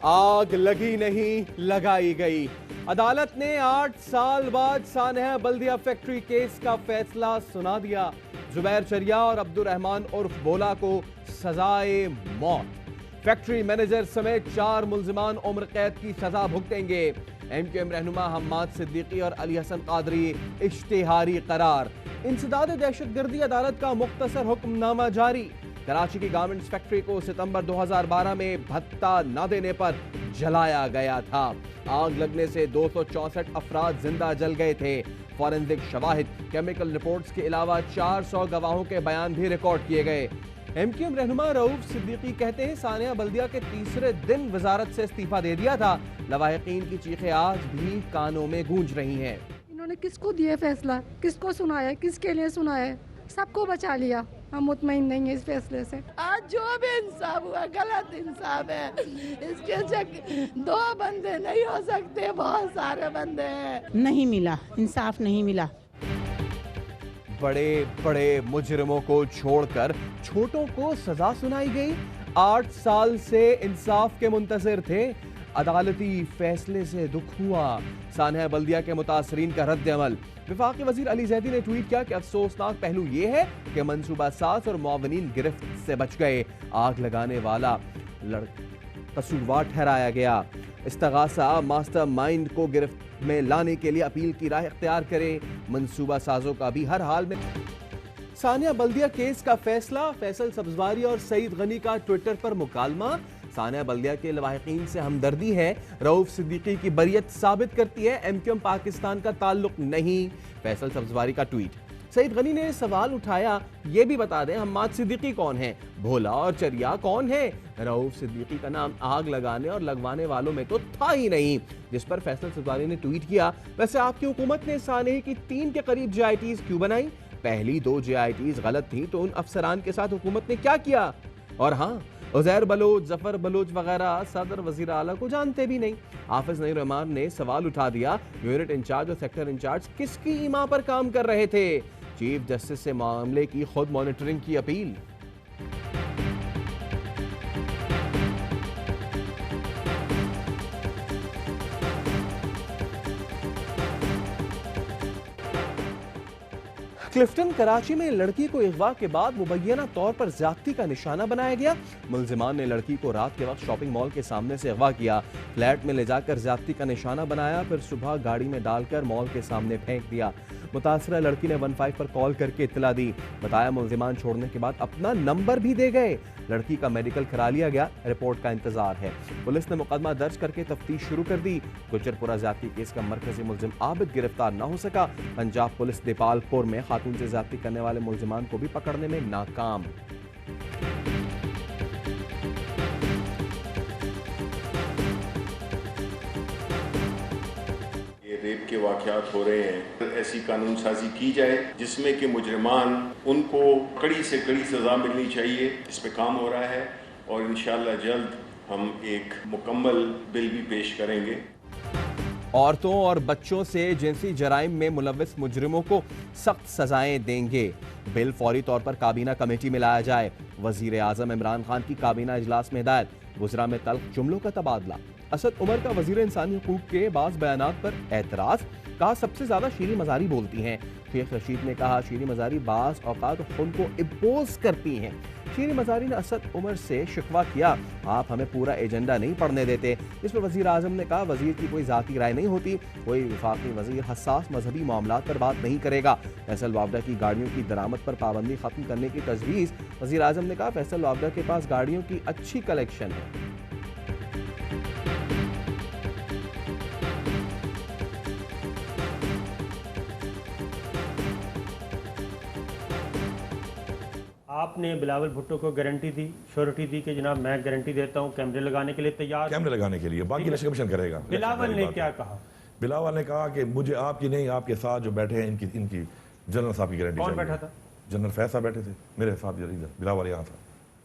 आग लगी नहीं, लगाई गई। अदालत ने 8 साल बाद सानहा बल्दिया फैक्ट्री केस का फैसला सुना दिया। जुबैर चरिया और अब्दुल रहमान उर्फ बोला को सजाए मौत। फैक्ट्री मैनेजर समेत 4 मुल्जिमान उम्र कैद की सजा भुगतेंगे। एमक्यूएम रहनुमा हम्माद सिद्दीकी और अली हसन कादरी इश्तिहारी करार। इंसदाद दहशतगर्दी अदालत का मुख्तसर हुक्मनामा जारी। कराची की गारमेंट्स फैक्ट्री को सितंबर 2012 में भत्ता न देने पर जलाया गया था। आग लगने से 264 अफराद जिंदा जल गए थे। फॉरेंसिक शवाहिद, केमिकल रिपोर्ट्स के अलावा 400 गवाहों के बयान भी रिकॉर्ड किए गए। एमक्यूएम रहनुमा रऊफ सिद्दीकी कहते हैं सानिया बल्दिया के तीसरे दिन वजारत से इस्तीफा दे दिया था। लवाहिकीन की चीखें आज भी कानों में गूंज रही हैं। इन्होंने किसको दिया फैसला, किसको सुनाया, किसके लिए सुनाया, सबको बचा लिया। हम मुतमईन नहीं है इस फैसले से। आज जो भी इंसाफ हुआ गलत इंसाफ है। इसके 2 बंदे नहीं हो सकते, बहुत सारे बंदे हैं। नहीं मिला, इंसाफ नहीं मिला। बड़े बड़े मुजरिमों को छोड़कर छोटों को सजा सुनाई गई। 8 साल से इंसाफ के मुंतजिर थे। अदालती फैसले से दुख हुआ। सानहा बल्दिया के मुतासरीन का रद्द अमल। वफाकी वजीर अली जैदी ने ट्वीट किया कि अफसोसनाक पहलू यह है कि मनसूबा साज और मुआवनीन गिरफ्त से बच गए। आग लगाने वाला कसूरवार ठहराया गया। इस्तगासा मास्टर माइंड को गिरफ्त में लाने के लिए अपील की राह इख्तियार करे। मनसूबा साजों का भी हर हाल में। सानिया बल्दिया केस का फैसला, फैसल सब्जवारी और सईद गनी का ट्विटर पर मुकालमा। सानिया बल्दिया के लवाहिकीन से हमदर्दी है। रऊफ सिद्दीकी की बरियत साबित करती है एमक्यूएम पाकिस्तान का ताल्लुक नहीं। फैसल सब्जवारी का ट्वीट। सईद गनी ने सवाल उठाया, ये भी बता दें हम्माद सिद्दीकी कौन है, भोला और चरिया कौन है। रऊफ सिद्दीकी का नाम आग लगाने और लगवाने वालों में तो था ही नहीं। जिस पर फैसल सब्जवारी ने ट्वीट किया, वैसे आपकी हुकूमत ने सानहे की 3 के करीब JITs क्यों बनाई? पहली 2 JITs गलत थी तो उन अफसरान के साथ हुकूमत ने क्या किया? और हाँ, उज़ैर बलोच, जफर बलोच वगैरह सदर वजीर आला को जानते भी नहीं। हाफिज नईम रहमान ने सवाल उठा दिया, यूनिट इंचार्ज और सेक्टर इंचार्ज किसकी ईमा पर काम कर रहे थे? चीफ जस्टिस से मामले की खुद मॉनिटरिंग की अपील। क्लिफ्टन कराची में लड़की को अगवा के बाद मुबैना तौर पर ज्यादती का निशाना बनाया गया। मुल्जिमान ने लड़की को रात के वक्त शॉपिंग मॉल के सामने से अगवा किया, फ्लैट में ले जाकर ज्यादती का निशाना बनाया, फिर सुबह गाड़ी में डालकर मॉल के सामने फेंक दिया। मुतासरा लड़की ने 15 पर कॉल करके इत्तला दी। बताया मुल्जिमान छोड़ने के बाद अपना नंबर भी दे गए। लड़की का मेडिकल करा लिया गया, रिपोर्ट का इंतजार है। पुलिस ने मुकदमा दर्ज करके तफ्तीश शुरू कर दी। गुज्जरपुरा ज्यादती केस का मरकजी मुल्जिम आबिद गिरफ्तार न हो सका। पंजाब पुलिस देपालपुर में खातून से ज्यादती करने वाले मुल्जिमान को भी पकड़ने में नाकाम। रेप के वाक़यात हो रहे हैं, ऐसी कानून साजी की जाए जिसमें कि मुजरिमान उनको कड़ी से कड़ी सज़ा मिलनी चाहिए। इस पे काम हो रहा है और इंशाअल्लाह जल्द हम एक मुकम्मल बिल भी पेश करेंगे। औरतों और बच्चों से जिनसी जराइम में मुलव्विस मुजरिमों को सख्त सजाएं देंगे। बिल फौरी तौर पर काबीना कमेटी में लाया जाए। वजीर आजम इमरान खान की काबीना इजलास में हिदायत। गुजरा में तल्ख जुमलों का तबादला। असद उमर का वजीर इंसानी हुकूक के बाज़ बयानात पर एतराज़। कहा सबसे ज्यादा शीरी मजारी बोलती हैं। शेख रशीद ने कहा शीरी मजारी बाज़ औकात खुद को इम्पोज करती हैं। शीरी मजारी ने असद उमर से शिकवा किया, आप हमें पूरा एजेंडा नहीं पढ़ने देते। इस पर वजीर आजम ने कहा वजीर की कोई जाती राय नहीं होती, कोई वफाकी वजीर हसास मजहबी मामलात पर बात नहीं करेगा। फैसल वावडा की गाड़ियों की दरामद पर पाबंदी खत्म करने की तजवीज़। वजीर आजम ने कहा फैसल वावडा के पास गाड़ियों की अच्छी कलेक्शन है। आपने बिलावल भुट्टो को गारंटी दी, श्योरिटी दी कि जनाब मैं गारंटी देता हूँ कैमरे लगाने के लिए तैयार। कैमरे लगाने के लिए बाकी इलेक्शन कमीशन करेगा। बिलावल ने क्या कहा? बिलावल ने कहा कि मुझे आपकी नहीं, आपके साथ जो बैठे हैं इनकी जनरल साहब की गारंटी। कौन बैठा था? जनरल फैज साहब बैठे थे मेरे साथ इधर, बिलावल यहाँ था,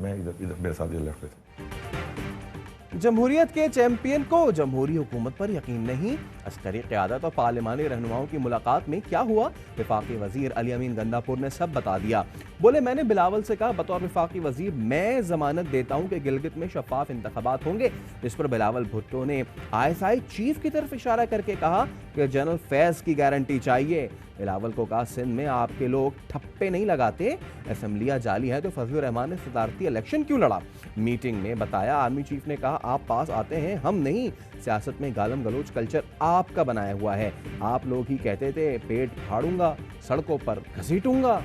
मैं इधर मेरे साथ इधर लेफ्ट पे था। जमहूरियत के चैंपियन को जमहूरी हुकूमत पर यकीन नहीं, अस्करी क़यादत और पार्लिमानी रहनुमाओं की मुलाकात में क्या हुआ? वफाकी वजीर अली अमीन गंडापुर ने सब बता दिया। बोले, मैंने बिलावल से कहा बतौर वफाकी वजीर मैं जमानत देता हूं कि गिलगित में शफाफ इंतखाबात होंगे। इस पर बिलावल भुट्टो ने ISI चीफ की तरफ इशारा करके कहा कि जनरल फैज की गारंटी चाहिए। बिलावल को कहा, सिंध में आपके लोग ठप्पे नहीं लगाते, असम्बलियां जाली है तो फजलुर रहमान ने सदारती इलेक्शन क्यों लड़ा? मीटिंग में बताया, आर्मी चीफ ने कहा आप पास आते हैं, हम नहीं। सियासत में गालम गलोच कल्चर आपका बनाया हुआ है। आप लोग ही कहते थे पेट फाड़ूंगा, सड़कों पर घसीटूंगा।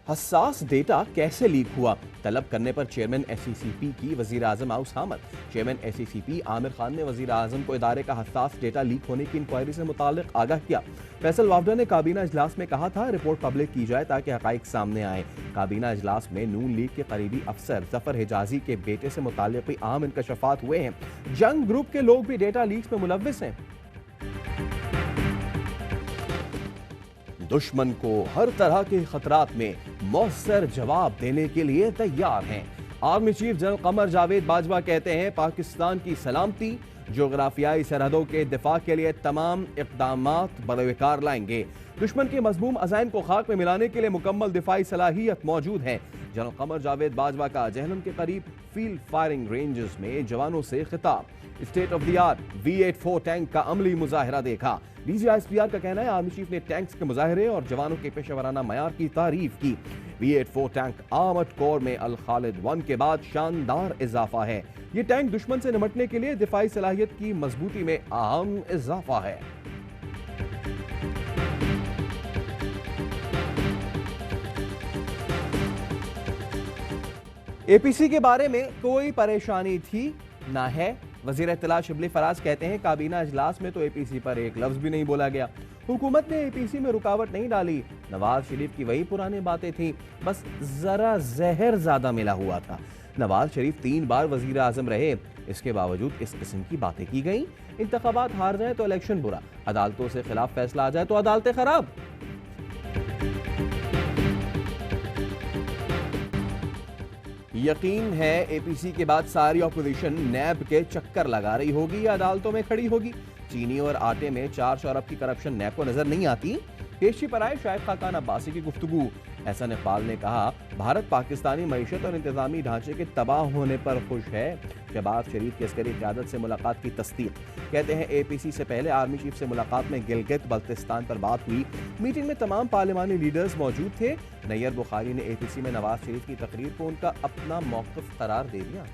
हसास डेटा कैसे लीक हुआ? तलब करने पर चेयरमैन SECP की वजीर आजम हाउस हामद। चेयरमैन SECP आमिर खान ने वजीर आजम को इदारे का हसास डेटा लीक होने की इंक्वायरी से मुताल्लिक आगाह किया। फैसल वावडा ने काबीना इजलास में कहा था रिपोर्ट पब्लिक की जाए ताकि हकाइक सामने आए। काबीना इजलास में नून लीग के करीबी अफसर जफर हिजाजी के बेटे से मुताल्लिक भी अहम इंकशाफात हुए हैं। जंग ग्रुप के लोग भी डेटा लीक्स में मुलव्विस हैं। दुश्मन को हर तरह के खतरात में मौसर जवाब देने के लिए तैयार हैं। Army chief general Qamar Javed Bajwa कहते हैं पाकिस्तान की सलामती, जोग्राफियाई सरहदों के दिफा के लिए तमाम इक़दामात बरवकार लाएंगे। दुश्मन के मज़मूम अज़ाइम को खाक में मिलाने के लिए मुकम्मल दिफाई सलाहियत मौजूद है। जनरल कमर जावेद बाजवा का जहलम के करीब फील्ड फायरिंग रेंजेस में जवानों से खिताब। State of the art V84 tank का अमली मुजाहिरा देखा। DGISPR का कहना है आर्मी चीफ ने टैंक्स के मुजाहिरे और जवानों के पेशेवराना मयार की तारीफ की। V84 टैंक आर्मर्ड कोर में अल खालिद 1 के बाद शानदार इजाफा है। ये टैंक दुश्मन से निपटने के लिए दिफाई सलाहियत की मजबूती में अहम इजाफा है। APC के बारे में कोई परेशानी थी ना है। वजीर इत्तला शिबली फराज कहते हैं काबीना इजलास में तो APC पर एक लफ्ज भी नहीं बोला गया। हुकूमत ने APC में रुकावट नहीं डाली। नवाज शरीफ की वही पुरानी बातें थी, बस जरा जहर ज्यादा मिला हुआ था। नवाज शरीफ 3 बार वजीर आजम रहे, इसके बावजूद इस किस्म की बातें की गई। इंतखाबात हार जाए तो इलेक्शन बुरा, अदालतों से खिलाफ फैसला आ जाए तो अदालतें खराब। यकीन है APC के बाद सारी ऑपोजिशन नैब के चक्कर लगा रही होगी या अदालतों में खड़ी होगी। चीनी और आटे में 4 अरब की करप्शन नैब को नजर नहीं आती। पेशी पर आए शाहिद खाकान अब्बासी की गुफ्तगू। एहसान इकबाल ने कहा भारत पाकिस्तानी मईशत और इंतजामी ढांचे के तबाह होने पर खुश है। शहबाज शरीफ की अस्करी क़यादत से मुलाकात की तस्दीक। कहते हैं APC से पहले आर्मी चीफ से मुलाकात में गिलगित बल्तिस्तान पर बात हुई। मीटिंग में तमाम पार्लिमानी लीडर्स मौजूद थे। नैयर बुखारी ने APC में नवाज शरीफ की तकरीर को उनका अपना मौक़िफ़ करार दे दिया।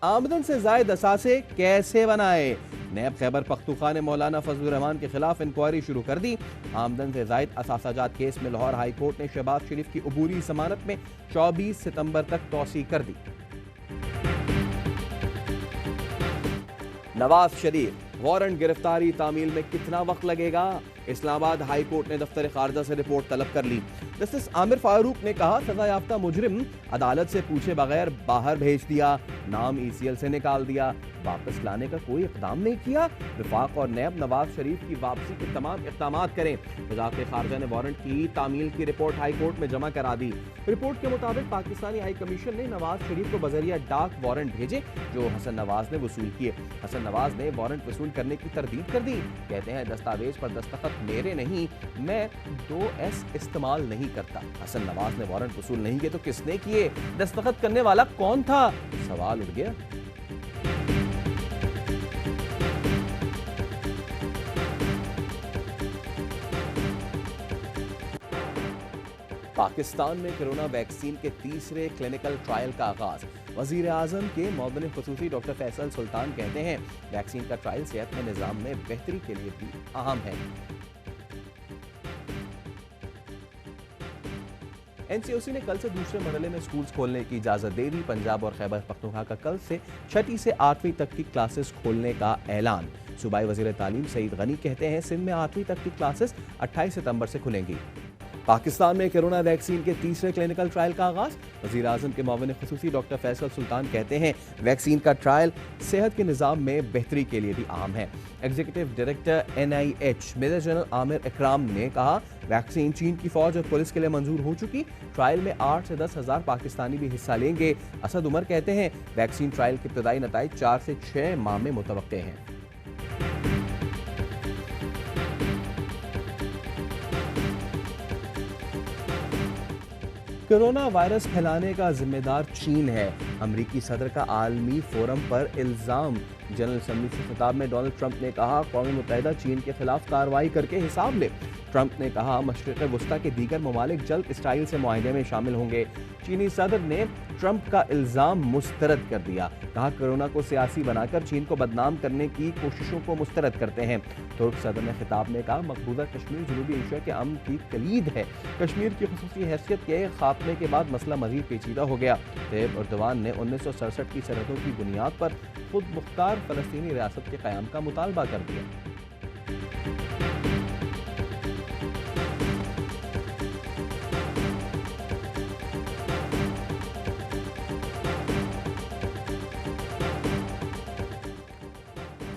आमदन से जायद असासे कैसे बनाए? नैब खैबर पख्तूनख्वा ने मौलाना फजलुर रहमान के खिलाफ इंक्वायरी शुरू कर दी। आमदन से जायद असासाजात केस में लाहौर हाई कोर्ट ने शहबाज शरीफ की अबूरी जमानत में 24 सितंबर तक तौसी कर दी। नवाज शरीफ वारंट गिरफ्तारी तामील में कितना वक्त लगेगा? इस्लामाबाद हाई कोर्ट ने दफ्तर खारजा से रिपोर्ट तलब कर ली। जस्टिस आमिर फारूक ने कहा सजा याफ्ता मुजरिम अदालत से पूछे बगैर बाहर भेज दिया, नाम ECL से निकाल दिया, वापस लाने का कोई इकदाम नहीं किया। वफाक और नैब नवाज शरीफ की वापसी के तमाम इक़दाम करें। वज़ारत खारजा ने वारंट की तामील की रिपोर्ट हाई कोर्ट में जमा करा दी। रिपोर्ट के मुताबिक पाकिस्तानी हाई कमीशन ने नवाज शरीफ को बजरिया डाक वारंट भेजे जो हसन नवाज ने वसूल किए। हसन नवाज ने वारंट वसूल करने की तरदीद कर दी। कहते हैं दस्तावेज पर दस्तखत मेरे नहीं, मैं 2S इस्तेमाल नहीं करता। हसन नवाज ने वारंट वसूल नहीं किए तो किसने किए? दस्तखत करने वाला कौन था? सवाल उठ गया। पाकिस्तान में कोरोना वैक्सीन के तीसरे क्लिनिकल ट्रायल का आगाज। वजीर आजम के मुअव्विन खुसूसी डॉक्टर फैसल सुल्तान कहते हैं वैक्सीन का ट्रायल सेहत में निजाम में बेहतरी के लिए भी अहम है। NCOC ने कल से दूसरे मरहले में स्कूल्स खोलने की इजाजत दे दी। पंजाब और खैबर पख्तूनख्वा का कल से 6ठी से 8वीं तक की क्लासेस खोलने का ऐलान। सूबाई वजीर तालीम सईद गनी कहते हैं सिंध में 8वीं तक की क्लासेस 28 सितंबर से खुलेंगी। पाकिस्तान में कोरोना वैक्सीन के तीसरे क्लिनिकल ट्रायल का आगाज। वज़ीर-ए-आज़म के मुआविन ख़ुसूसी डॉक्टर फैसल सुल्तान कहते हैं वैक्सीन का ट्रायल सेहत के निज़ाम में बेहतरी के लिए भी अहम है। Executive director NIH major general Amir Ikram ने कहा वैक्सीन चीन की फौज और पुलिस के लिए मंजूर हो चुकी। ट्रायल में 8 से 10 हज़ार पाकिस्तानी भी हिस्सा लेंगे। असद उमर कहते हैं वैक्सीन ट्रायल के इब्तदाई नताइज 4 से 6 माह में मुतवक्के हैं। कोरोना वायरस फैलाने का जिम्मेदार चीन है। अमरीकी सदर का आलमी फोरम पर इल्जाम। जनरल असम्बली से खिताब में डोनाल्ड ट्रंप ने कहा कौमी मुत्तहिदा चीन के खिलाफ कार्रवाई करके हिसाब ले। ट्रंप ने कहा मशरिक़ वस्ता के दीगर ममालिक जल्द इसराइल से मुआहदे में शामिल होंगे। चीनी सदर ने ट्रंप का इल्जाम मुस्तरद कर दिया। कहा कोरोना को सियासी बनाकर चीन को बदनाम करने की कोशिशों को मुस्तरद करते हैं। तुर्क सदर ने खिताब में कहा मकबूजा कश्मीर जनूबी एशिया के अमन की कलीद है। कश्मीर की खुसूसी हैसियत के खात्मे के बाद मसला मज़ीद पेचीदा हो गया। तैयब एर्दोगान ने 1967 की सरहदों की बुनियाद पर खुद मुख्तार फ़लस्तीनी रियासत के क़याम का मुतालबा कर दिया।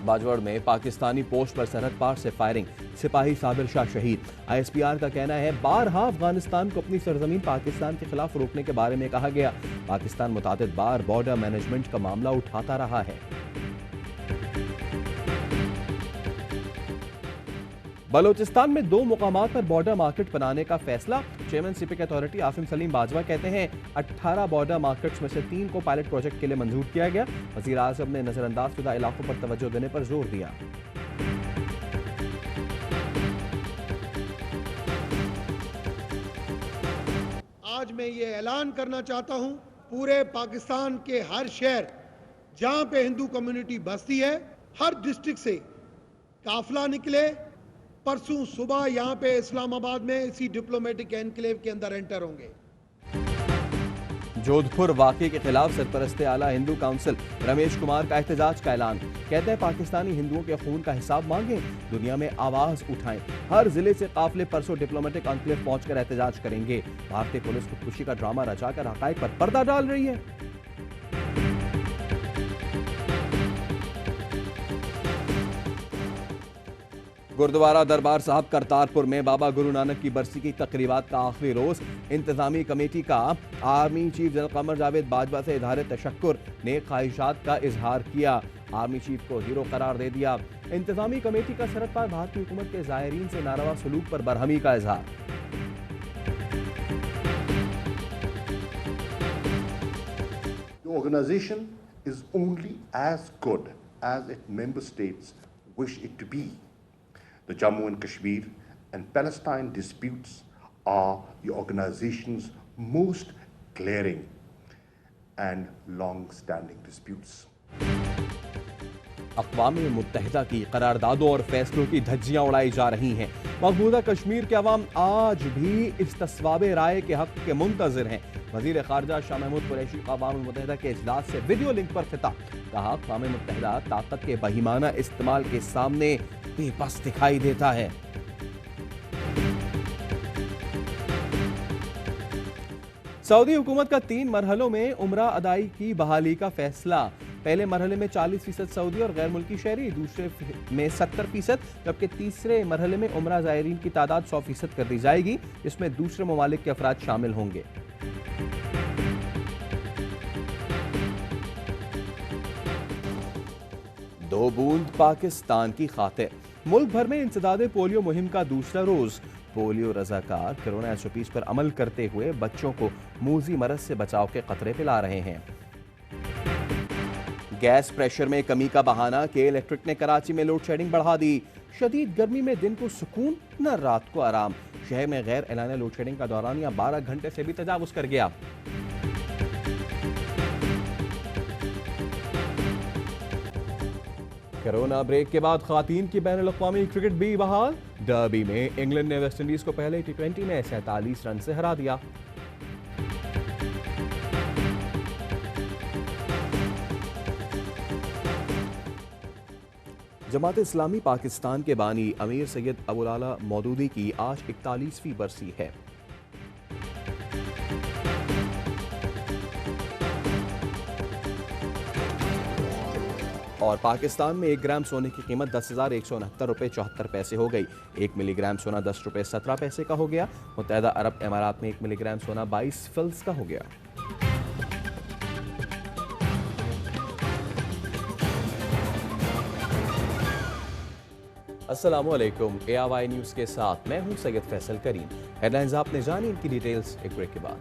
बाजवड़ में पाकिस्तानी पोस्ट पर सरहद पार से फायरिंग, सिपाही साबिर शाह शहीद। ISPR का कहना है बारहा अफगानिस्तान को अपनी सरजमीन पाकिस्तान के खिलाफ रोकने के बारे में कहा गया। पाकिस्तान मुतादिद बार बॉर्डर मैनेजमेंट का मामला उठाता रहा है। बलोचिस्तान में 2 मुकामात पर बॉर्डर मार्केट बनाने का फैसला। चेयरमैन सिपिक अथॉरिटी आसिम सलीम बाजवा कहते हैं 18 बॉर्डर मार्केट्स में से 3 को पायलट प्रोजेक्ट के लिए मंजूर किया गया। वज़ीर-ए-आज़म ने नजरअंदाज शुदा इलाकों पर तवज्जो देने पर जोर दिया। आज मैं ये ऐलान करना चाहता हूं पूरे पाकिस्तान के हर शहर जहां पे हिंदू कम्युनिटी बसती है, हर डिस्ट्रिक्ट से काफिला निकले। परसों सुबह यहाँ पे इस्लामाबाद में इसी डिप्लोमेटिक एनक्लेव के अंदर एंटर होंगे। जोधपुर वाक़े के खिलाफ सरपरस्ते आला हिंदू काउंसिल रमेश कुमार का एहतजाज का ऐलान। कहते हैं पाकिस्तानी हिंदुओं के खून का हिसाब मांगे, दुनिया में आवाज उठाएं। हर जिले से काफिले परसों डिप्लोमेटिक एनक्लेव पहुंचकर एहतजाज करेंगे। भारतीय पुलिस खुदकुशी का ड्रामा रचाकर हकायक पर पर्दा डाल रही है। गुरुद्वारा दरबार साहब करतारपुर में बाबा गुरु नानक की बरसी की तकरीबात का आखिरी रोज। इंतजामी कमेटी का army chief general Qamar Javed Bajwa से इजहार तशक्कुर, नेक ख्वाहिशात का इजहार किया। आर्मी चीफ को हीरो करार दे दिया। इंतजामी कमेटी का सरहद पार भारतीय हुकूमत के ज़ायरीन से नारवा सलूक पर बरहमी का इजहार। The organization is only as good as its member states wish it to be. The Jammu and Kashmir and Palestine disputes are the organization's most glaring and long-standing disputes. अक़वाम मुत्तहिदा की करारदादों और फैसलों की धज्जियां उड़ाई जा रही हैं। मकबूजा कश्मीर के अवाम आज भी इस्तिस्वाबे राय के हक के मुंतज़िर हैं। वज़ीर ख़ारजा शाह महमूद कुरैशी का अक़वाम मुत्तहिदा के इजलास से वीडियो लिंक पर खिताब। कहा अक़वाम मुत्तहिदा ताकत के बहिमाना इस्तेमाल के सामने बेबस दिखाई देता है। सऊदी हुकूमत का 3 मरहलों में उम्रा अदाई की बहाली का फैसला। पहले मरहले में 40% सऊदी और गैर मुल्की शहरी, दूसरे में 70%, जबकि तीसरे मरहले में उम्रा ज़ायरीन की तादाद 100% कर दी जाएगी, जिसमें दूसरे ममालिक के अफराद शामिल होंगे। दो बूंद पाकिस्तान की खातिर। मुल्क भर में इंसदादे पोलियो मुहिम का दूसरा रोज। पोलियो रजाकार कोरोना SOPs पर अमल करते हुए बच्चों को मूजी मरज से बचाव के खतरे पिला रहे हैं। गैस प्रेशर में कमी का बहाना के इलेक्ट्रिक ने कराची में लोड शेडिंग बढ़ा दी। शदीद गर्मी में दिन को सुकून न रात को आराम। शहर में गैर एलानिया लोड शेडिंग का दौरानिया 12 घंटे से भी तजावुज कर गया। कोरोना ब्रेक के बाद खातीन की बैनुल-अक़वामी क्रिकेट भी बहाल। डर्बी में इंग्लैंड ने वेस्टइंडीज को पहले T20 में 47 रन से हरा दिया। जमात इस्लामी पाकिस्तान के बानी अमीर सैयद अबुल आला मौदूदी की आज 41वीं बरसी है। और पाकिस्तान में 1 ग्राम सोने की कीमत 10,169 रुपये 74 पैसे हो गई। 1 मिलीग्राम सोना 10 रुपये 17 पैसे का हो गया। मुत्तहदा अरब अमारात में 1 मिलीग्राम सोना 22 फिल्स का हो गया। अस्सलामुअलैकुम, ARY न्यूज़ के साथ मैं हूं सैयद फैसल करीम। हेडलाइंस आपने जानी, इनकी डिटेल्स एक ब्रेक के बाद।